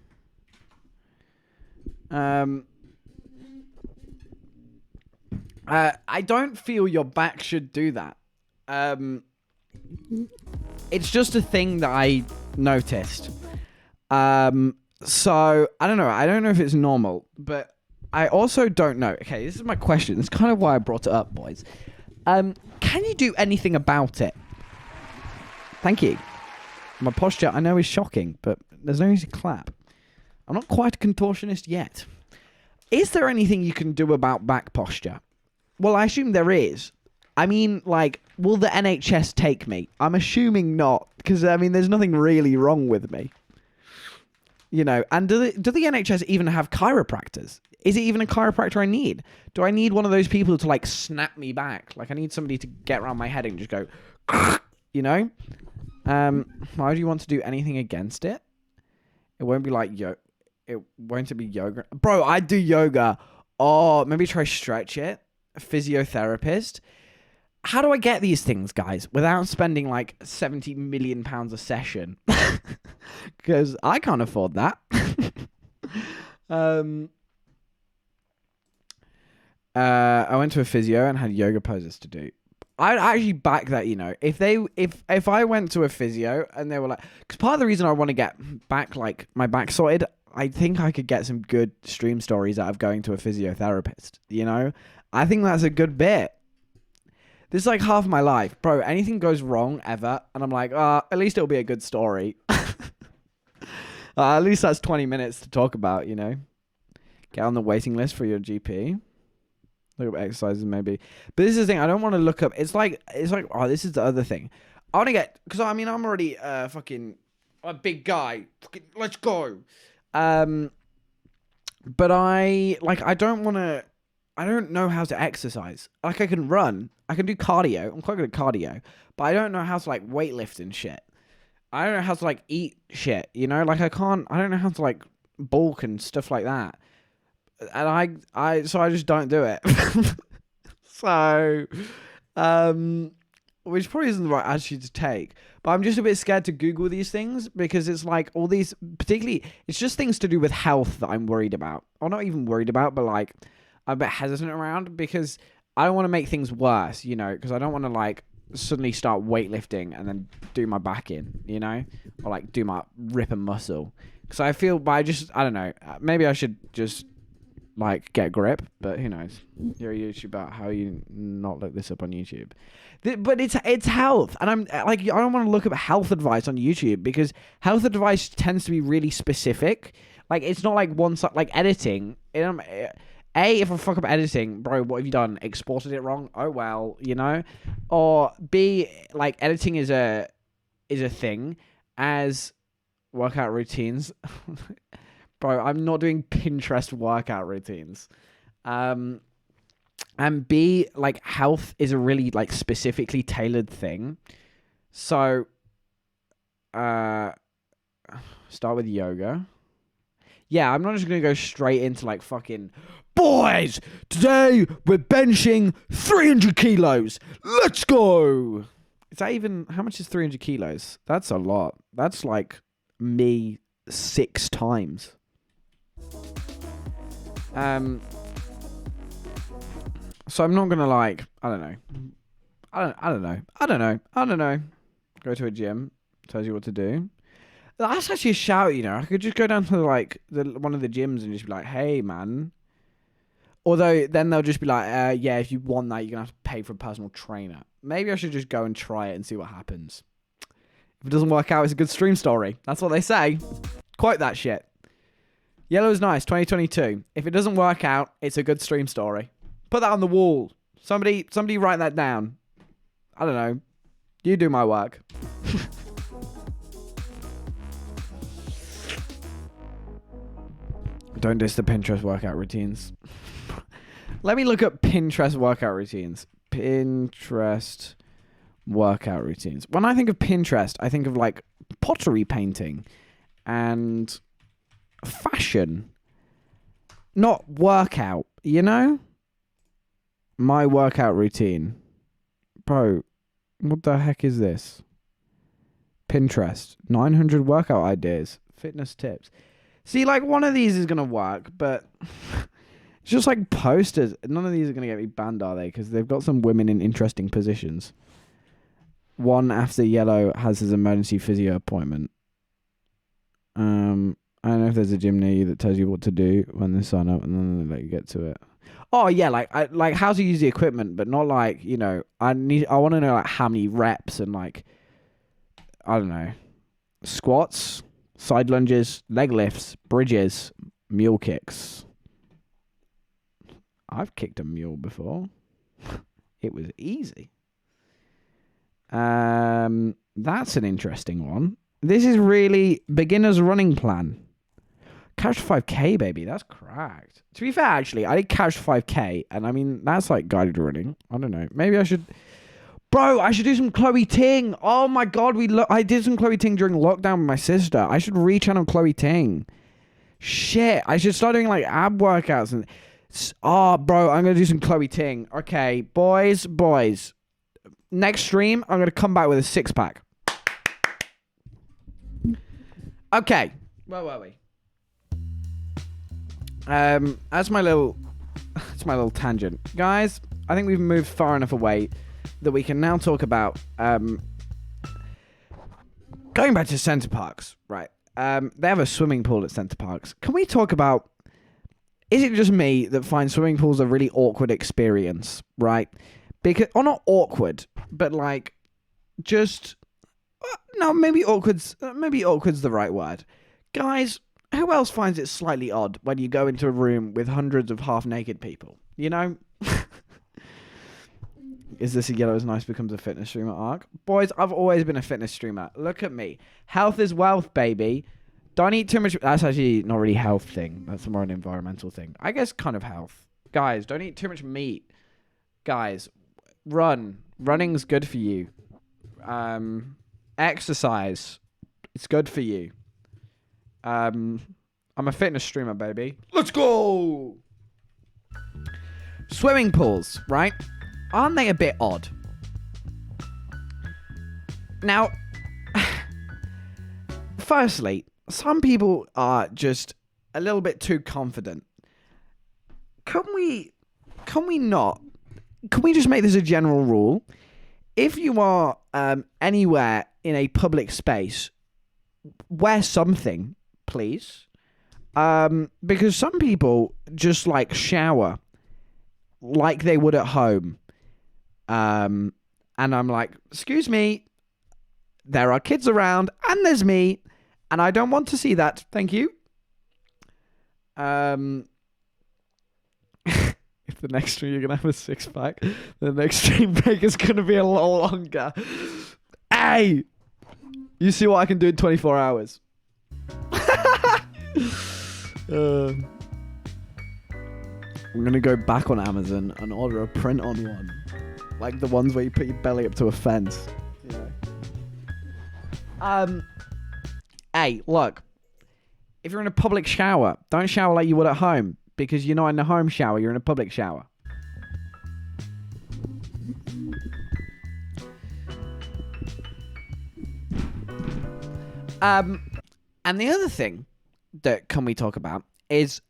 I don't feel your back should do that. It's just a thing that I noticed. So I don't know. I don't know if it's normal, but I also don't know. Okay, this is my question. It's kind of why I brought it up, boys. Can you do anything about it? Thank you. My posture, I know, is shocking, but there's no easy clap. I'm not quite a contortionist yet. Is there anything you can do about back posture? Well, I assume there is. I mean, like, will the NHS take me? I'm assuming not, because, I mean, there's nothing really wrong with me. You know, and do the NHS even have chiropractors? Is it even a chiropractor I need? Do I need one of those people to, like, snap me back? Like, I need somebody to get around my head and just go, you know? Why do you want to do anything against it? It won't be like, won't it be yoga? Bro, I do yoga. Oh, maybe try stretch it. A physiotherapist. How do I get these things, guys, without spending like £70 million a session? Because I can't afford that. I went to a physio and had yoga poses to do. I'd actually back that, you know, if I went to a physio and they were like, because part of the reason I want to get back, like my back sorted, I think I could get some good stream stories out of going to a physiotherapist, you know? I think that's a good bit. This is like half my life. Bro, anything goes wrong ever, and I'm like, at least it'll be a good story. At least that's 20 minutes to talk about, you know? Get on the waiting list for your GP. Look up exercises, maybe. But this is the thing, I don't want to look up. It's like, oh, this is the other thing. I want to get, because I mean, I'm already fucking a big guy. Fucking, let's go. But I don't know how to exercise. Like, I can run. I can do cardio. I'm quite good at cardio. But I don't know how to, like, weightlift and shit. I don't know how to, like, eat shit, you know? Like, I don't know how to, like, bulk and stuff like that. And so I just don't do it. So, which probably isn't the right attitude to take. But I'm just a bit scared to Google these things because it's like all these, particularly, it's just things to do with health that I'm worried about. Or not even worried about, but like, I'm a bit hesitant around because I don't want to make things worse, you know, because I don't want to like suddenly start weightlifting and then do my back in, you know, or like do my rip a muscle. Because I feel, but I don't know. Maybe I should just like get grip, but who knows? You're a YouTuber. How you not look this up on YouTube? But it's health, and I'm like, I don't want to look up health advice on YouTube because health advice tends to be really specific. Like it's not like one side, like editing. If I fuck up editing, bro, what have you done? Exported it wrong? Oh well, you know. Or B, like editing is a thing, as workout routines. Bro, I'm not doing Pinterest workout routines. And B, like health is a really like specifically tailored thing. So start with yoga. Yeah, I'm not just going to go straight into like fucking boys, today we're benching 300 kilos. Let's go. Is that even, how much is 300 kilos? That's a lot. That's like me 6 times. So I'm not gonna like, I don't know. Go to a gym, tells you what to do. That's actually a shout, you know. I could just go down to like one of the gyms and just be like, hey man. Although then they'll just be like, yeah, if you want that, you're gonna have to pay for a personal trainer. Maybe I should just go and try it and see what happens. If it doesn't work out, it's a good stream story. That's what they say. Quote that shit. Yellow is nice, 2022. If it doesn't work out, it's a good stream story. Put that on the wall. Somebody write that down. I don't know. You do my work. Don't diss the Pinterest workout routines. Let me look up Pinterest workout routines. Pinterest workout routines. When I think of Pinterest, I think of like pottery painting and fashion, not workout, you know? My workout routine. Bro, what the heck is this? Pinterest. 900 workout ideas. Fitness tips. See, like, one of these is going to work, but it's just like posters. None of these are going to get me banned, are they? Because they've got some women in interesting positions. One after Yellow has his emergency physio appointment. I don't know if there's a gym near you that tells you what to do when they sign up, and then they let you get to it. Oh yeah, like how to use the equipment, but not like, you know, I want to know like how many reps and like, I don't know, squats, side lunges, leg lifts, bridges, mule kicks. I've kicked a mule before. It was easy. That's an interesting one. This is really beginner's running plan. Couch 5K, baby. That's cracked. To be fair, actually, I did Couch 5K, and I mean, that's like guided running. I don't know. Maybe I should... Bro, I should do some Chloe Ting. Oh my god, I did some Chloe Ting during lockdown with my sister. I should re-channel Chloe Ting. Shit, I should start doing like ab workouts. And oh, bro, I'm going to do some Chloe Ting. Okay, boys. Next stream, I'm going to come back with a 6-pack. Okay. Where were we? That's my little tangent. Guys, I think we've moved far enough away that we can now talk about going back to Center Parcs, right? They have a swimming pool at Center Parcs. Can we talk about, is it just me that finds swimming pools a really awkward experience, right? Because, or not awkward, but like, just, no, maybe awkward's the right word. Guys, who else finds it slightly odd when you go into a room with hundreds of half-naked people? You know? Is this a Yellow is Nice becomes a fitness streamer arc? Boys, I've always been a fitness streamer. Look at me. Health is wealth, baby. Don't eat too much. That's actually not really a health thing. That's more an environmental thing. I guess kind of health. Guys, don't eat too much meat. Guys, run. Running's good for you. Exercise. It's good for you. I'm a fitness streamer, baby. Let's go! Swimming pools, right? Aren't they a bit odd? Now, firstly, some people are just a little bit too confident. Can we not can we just make this a general rule? If you are anywhere in a public space, wear something, please. Because some people just like shower like they would at home. And I'm like, excuse me, there are kids around and there's me, and I don't want to see that. Thank you. If the next stream you're going to have a 6-pack, the next stream break is going to be a lot longer. Hey! You see what I can do in 24 hours. I'm going to go back on Amazon and order a print-on one. Like the ones where you put your belly up to a fence. Yeah. Hey, look. If you're in a public shower, don't shower like you would at home. Because you're not in a home shower, you're in a public shower. And the other thing that can we talk about is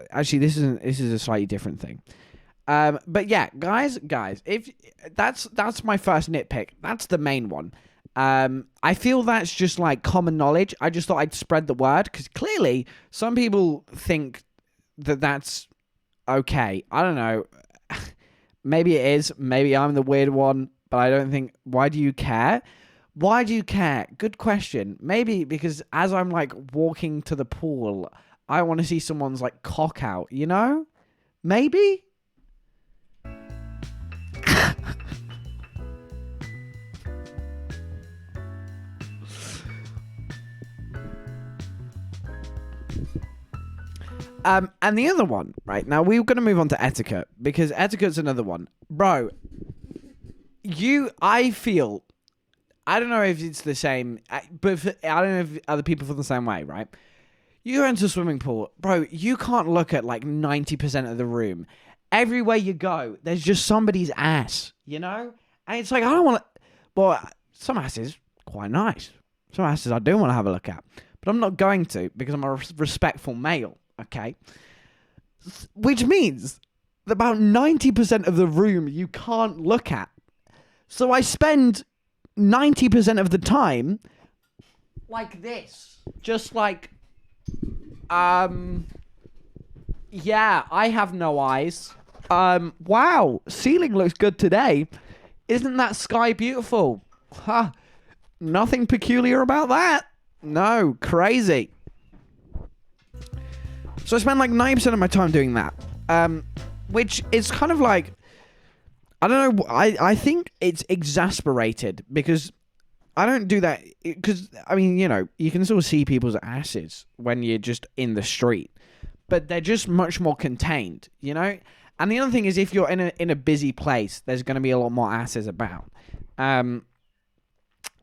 actually this is a slightly different thing. But yeah, guys, if that's my first nitpick. That's the main one. I feel that's just like common knowledge. I just thought I'd spread the word because clearly some people think that that's okay. I don't know. Maybe it is. Maybe I'm the weird one, but I don't think. Why do you care? Why do you care? Good question. Maybe because as I'm like walking to the pool, I want to see someone's like cock out, you know? Maybe? And the other one, right? Now, we're going to move on to etiquette, because etiquette's another one. Bro, I feel, I don't know if it's the same, but I don't know if other people feel the same way, right? You go into a swimming pool, bro, you can't look at like 90% of the room. Everywhere you go, there's just somebody's ass, you know? And it's like, I don't want to, well, some asses, quite nice. Some asses I do want to have a look at, but I'm not going to because I'm a respectful male. Okay, which means that about 90% of the room you can't look at. So I spend 90% of the time like this, just like, yeah, I have no eyes. Wow, ceiling looks good today. Isn't that sky beautiful? Huh, nothing peculiar about that. No, crazy. So I spend like 90% of my time doing that, which is kind of like, I don't know, I think it's exasperated because I don't do that, because, I mean, you know, you can still see people's asses when you're just in the street, but they're just much more contained, you know? And the other thing is if you're in a busy place, there's going to be a lot more asses about.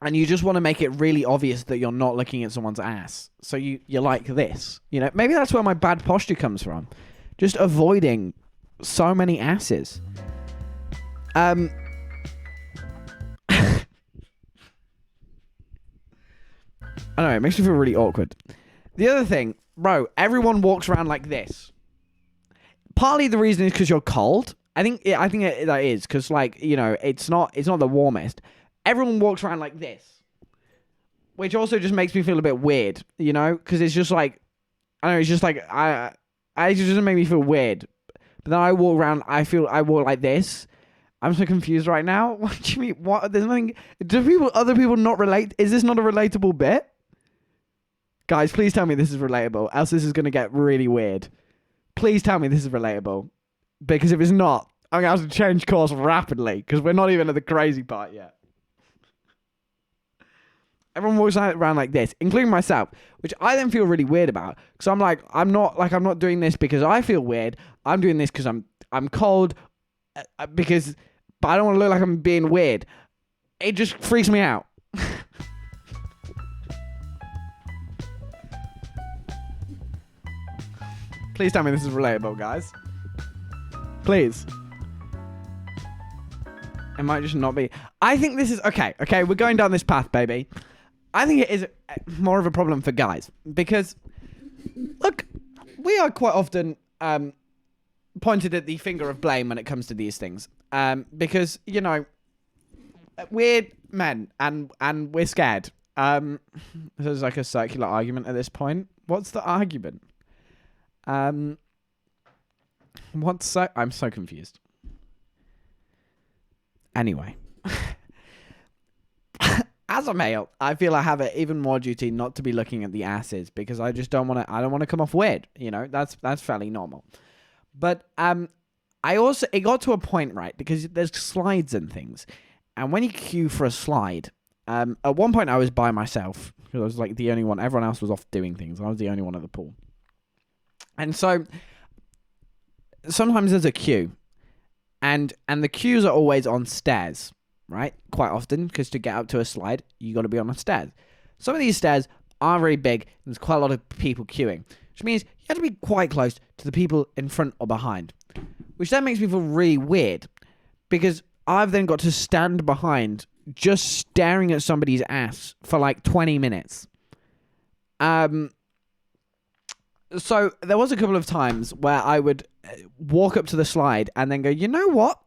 And you just want to make it really obvious that you're not looking at someone's ass. So you're like this. You know, maybe that's where my bad posture comes from. Just avoiding so many asses. I don't know, it makes me feel really awkward. The other thing, bro, everyone walks around like this. Partly the reason is because you're cold. I think that is because, like, you know, it's not the warmest. Everyone walks around like this, which also just makes me feel a bit weird, you know, because it's just like, I don't know, it's just like, it just doesn't make me feel weird. But then I walk around, I walk like this. I'm so confused right now. What do you mean? What? There's nothing. Other people not relate? Is this not a relatable bit? Guys, please tell me this is relatable, else this is going to get really weird. Please tell me this is relatable. Because if it's not, I'm going to have to change course rapidly, because we're not even at the crazy part yet. Everyone walks around like this, including myself, which I then feel really weird about. Because I'm like, I'm not doing this because I feel weird. I'm doing this because I'm cold. But I don't want to look like I'm being weird. It just freaks me out. Please tell me this is relatable, guys. Please. It might just not be. I think this is... Okay, we're going down this path, baby. I think it is more of a problem for guys. Because, look, we are quite often pointed at the finger of blame when it comes to these things. Because, you know, we're men and we're scared. There's like a circular argument at this point. What's the argument? I'm so confused. Anyway. As a male, I feel I have an even more duty not to be looking at the asses because I just don't want to come off weird, you know? That's fairly normal. But it got to a point, right? Because there's slides and things. And when you queue for a slide, at one point I was by myself because I was like the only one. Everyone else was off doing things. I was the only one at the pool. And so sometimes there's a queue, and the queues are always on stairs, right? Quite often, because to get up to a slide, you got to be on a stairs. Some of these stairs are very big, and there's quite a lot of people queuing, which means you have to be quite close to the people in front or behind, which then makes me feel really weird, because I've then got to stand behind just staring at somebody's ass for like 20 minutes. So there was a couple of times where I would walk up to the slide and then go, you know what?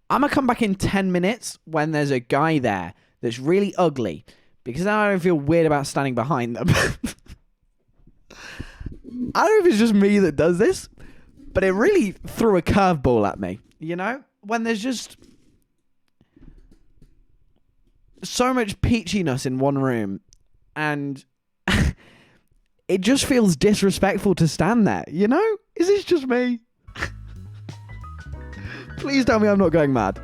I'm going to come back in 10 minutes when there's a guy there that's really ugly, because then I don't feel weird about standing behind them. I don't know if it's just me that does this, but it really threw a curveball at me, you know? When there's just so much peachiness in one room, and it just feels disrespectful to stand there, you know? Is this just me? Please tell me I'm not going mad.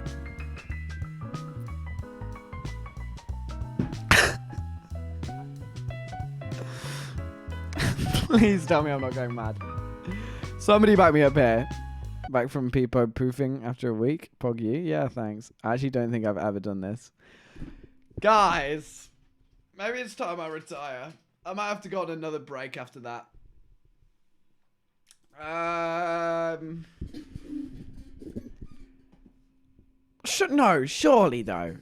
Please tell me I'm not going mad. Somebody back me up here. Back from Peepo poofing after a week. Pog you? Yeah, thanks. I actually don't think I've ever done this. Guys, maybe it's time I retire. I might have to go on another break after that. Surely though.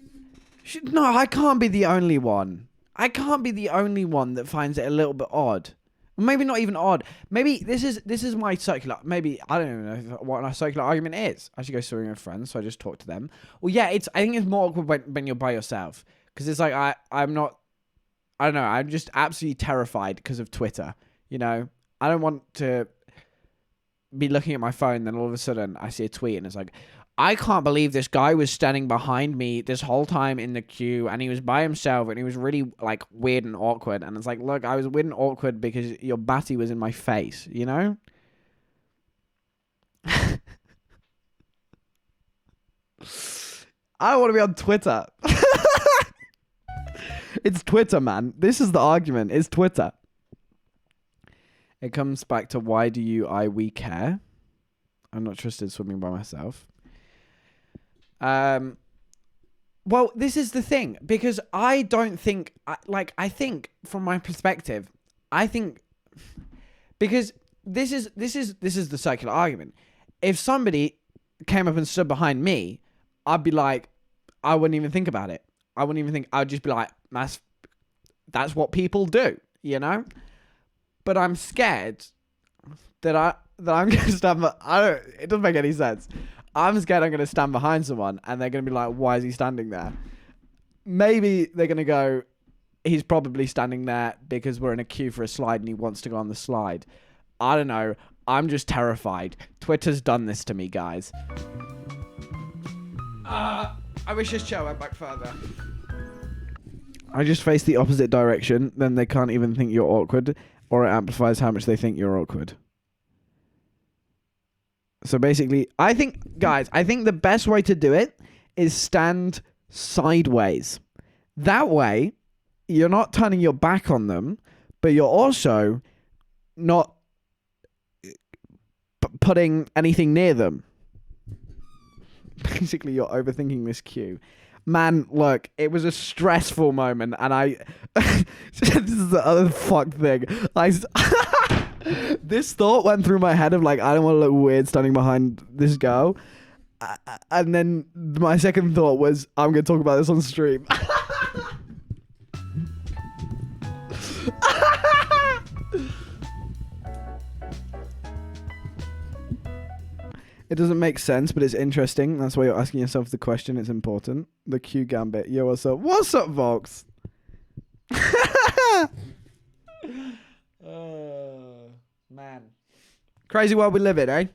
No, I can't be the only one. I can't be the only one that finds it a little bit odd. Maybe not even odd. Maybe this is my circular. Maybe I don't even know what a circular argument is. I should go swimming with friends, so I just talk to them. Well, yeah, I think it's more awkward when you're by yourself, because it's like I'm not. I don't know. I'm just absolutely terrified because of Twitter. You know, I don't want to be looking at my phone, then all of a sudden I see a tweet and it's like, I can't believe this guy was standing behind me this whole time in the queue, and he was by himself, and he was really like weird and awkward. And it's like, look, I was weird and awkward because your batty was in my face, you know? I don't want to be on Twitter. It's Twitter, man. This is the argument. It's Twitter. It comes back to why do we care? I'm not trusted swimming by myself. Well, this is the thing, because I don't think, I think from my perspective, because this is the circular argument. If somebody came up and stood behind me, I'd be like, I wouldn't even think about it. I'd just be like, that's what people do, you know? But I'm scared that I'm going to stand, it doesn't make any sense. I'm scared I'm going to stand behind someone and they're going to be like, why is he standing there? Maybe they're going to go, he's probably standing there because we're in a queue for a slide and he wants to go on the slide. I don't know. I'm just terrified. Twitter's done this to me, guys. I wish this chair went back further. I just face the opposite direction, then they can't even think you're awkward, or it amplifies how much they think you're awkward. So basically, I think the best way to do it is stand sideways. That way, you're not turning your back on them, but you're also not putting anything near them. Basically, you're overthinking this queue. Man, look, it was a stressful moment, and this is the other fucked thing. This thought went through my head of like, I don't want to look weird standing behind this girl. And then my second thought was, I'm going to talk about this on stream. doesn't make sense, but it's interesting. That's why you're asking yourself the question. It's important. The Q Gambit. Yo, what's up? What's up, Vox? Man. Crazy world we live in, eh?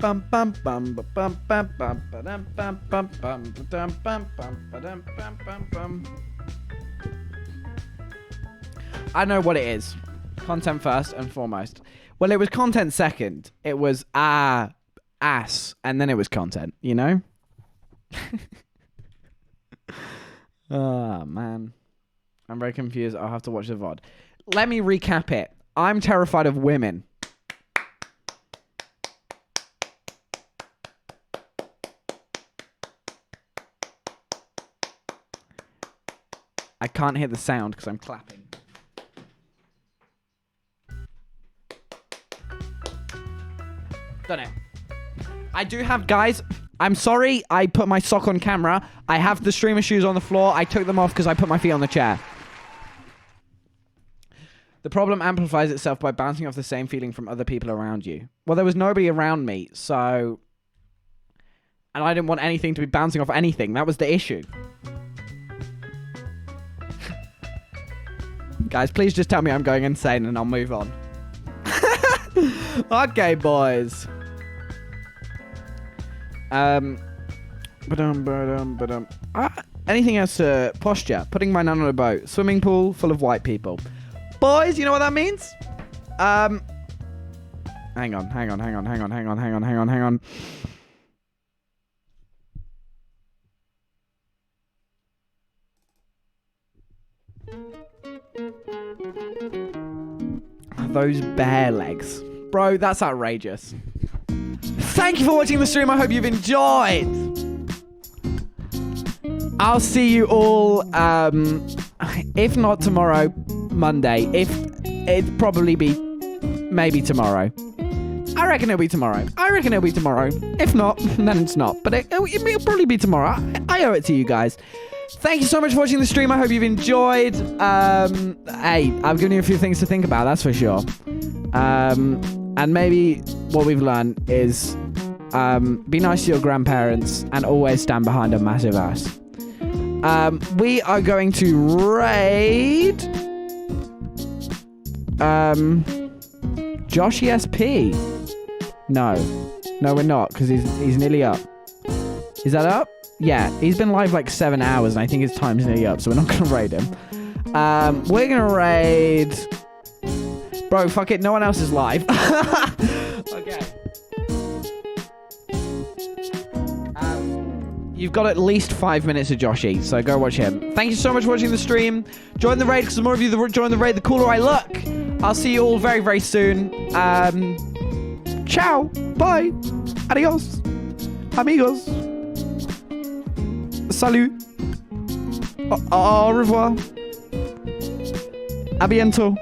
Bum bum bum bum bum bum bum bum bum bum bum bum bum bum. I know what it is. Content first and foremost. Well, it was content second. It was ass, and then it was content. You know. Oh man, I'm very confused. I'll have to watch the VOD. Let me recap it. I'm terrified of women. I can't hear the sound because I'm clapping. Don't know. I do have, guys, I'm sorry I put my sock on camera. I have the streamer shoes on the floor. I took them off because I put my feet on the chair. The problem amplifies itself by bouncing off the same feeling from other people around you. Well, there was nobody around me, so... And I didn't want anything to be bouncing off anything. That was the issue. Guys, please just tell me I'm going insane and I'll move on. Okay, boys. Anything else? Posture. Putting my nan on a boat. Swimming pool full of white people. Boys, you know what that means? Hang on. Those bare legs. Bro, that's outrageous. Thank you for watching the stream. I hope you've enjoyed. I'll see you all, if not tomorrow, Monday. It'd probably be maybe tomorrow. I reckon it'll be tomorrow. If not, then it's not. But it'll probably be tomorrow. I owe it to you guys. Thank you so much for watching the stream. I hope you've enjoyed. Hey, I've given you a few things to think about, that's for sure. And maybe what we've learned is be nice to your grandparents and always stand behind a massive ass. We are going to raid Josh ESP. No, we're not, because he's nearly up. Is that up? Yeah, he's been live like 7 hours, and I think his time's nearly up, so we're not going to raid him. We're going to raid... Bro, fuck it, no one else is live. Okay. You've got at least 5 minutes of Joshy, so go watch him. Thank you so much for watching the stream. Join the raid, because the more of you that join the raid, the cooler I look. I'll see you all very, very soon. Ciao. Bye. Adios. Amigos. Salut. Au revoir. A bientôt.